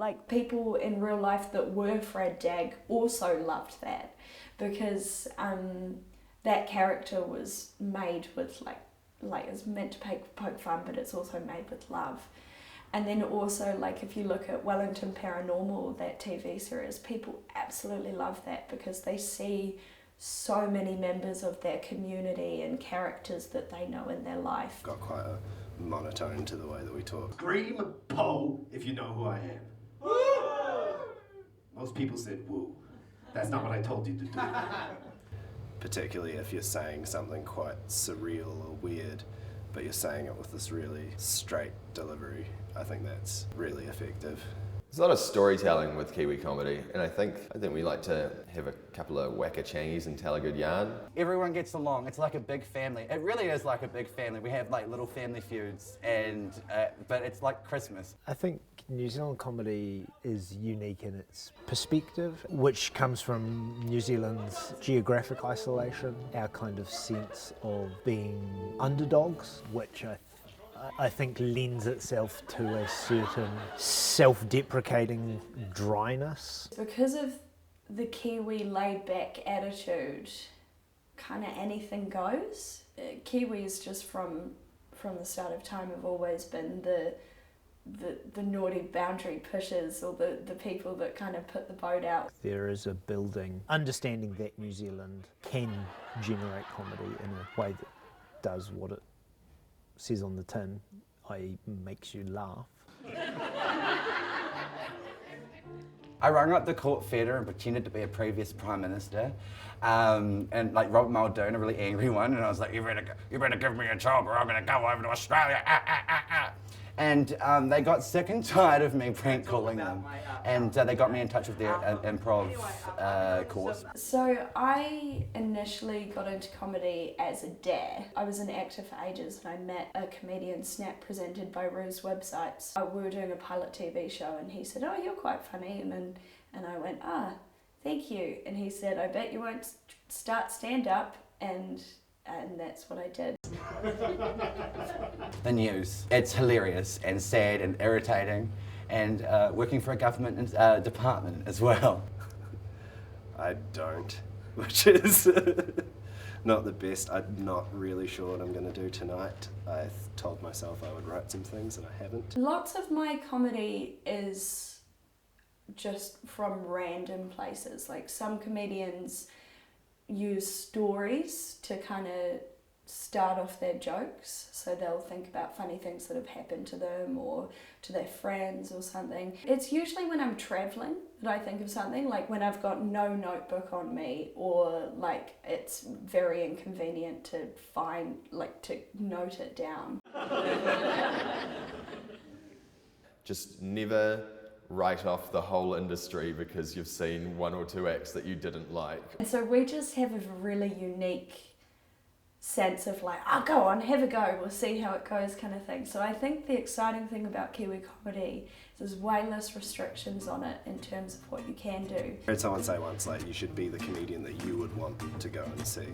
like people in real life that were Fred Dagg also loved that, because that character was made with like it's meant to poke fun, but it's also made with love. And then also, like, if you look at Wellington Paranormal, that TV series, people absolutely love that because they see so many members of their community and characters that they know in their life. Got quite a monotone to the way that we talk. Scream Poe if you know who I am. Woo! Most people said woo. That's not what I told you to do. Particularly if you're saying something quite surreal or weird, but you're saying it with this really straight delivery. I think that's really effective. There's a lot of storytelling with Kiwi comedy, and I think we like to have a couple of whack-a-changies and tell a good yarn. Everyone gets along. It's like a big family. It really is like a big family. We have like little family feuds, and but it's like Christmas. I think New Zealand comedy is unique in its perspective, which comes from New Zealand's geographic isolation, our kind of sense of being underdogs, which I think lends itself to a certain self-deprecating dryness. Because of the Kiwi laid-back attitude, kind of anything goes. Kiwis just from the start of time have always been the naughty boundary pushers, or the people that kind of put the boat out. There is a building understanding that New Zealand can generate comedy in a way that does what it says on the tin, i.e. makes you laugh. I rang up the court theatre and pretended to be a previous Prime Minister, and like Robert Muldoon, a really angry one, and I was like, you better give me a job or I'm gonna go over to Australia, And they got sick and tired of me prank calling them, and they got me in touch with their improv course. So I initially got into comedy as a dare. I was an actor for ages, and I met a comedian, Snap, presented by Ruse Websites. We were doing a pilot TV show, and he said, "Oh, you're quite funny," and I went, "Ah, thank you." And he said, "I bet you won't start stand-up," and that's what I did. The news. It's hilarious and sad and irritating, and working for a government department as well. I don't, which is not the best. I'm not really sure what I'm going to do tonight. I told myself I would write some things and I haven't. Lots of my comedy is just from random places. Like, some comedians use stories to kind of start off their jokes, so they'll think about funny things that have happened to them or to their friends or something. It's usually when I'm travelling that I think of something, like when I've got no notebook on me, or like it's very inconvenient to find, like, to note it down. Just never write off the whole industry because you've seen one or two acts that you didn't like. And so we just have a really unique sense of like, oh, go on, have a go, we'll see how it goes kind of thing. So I think the exciting thing about Kiwi comedy is there's way less restrictions on it in terms of what you can do. I heard someone say once, like, you should be the comedian that you would want to go and see.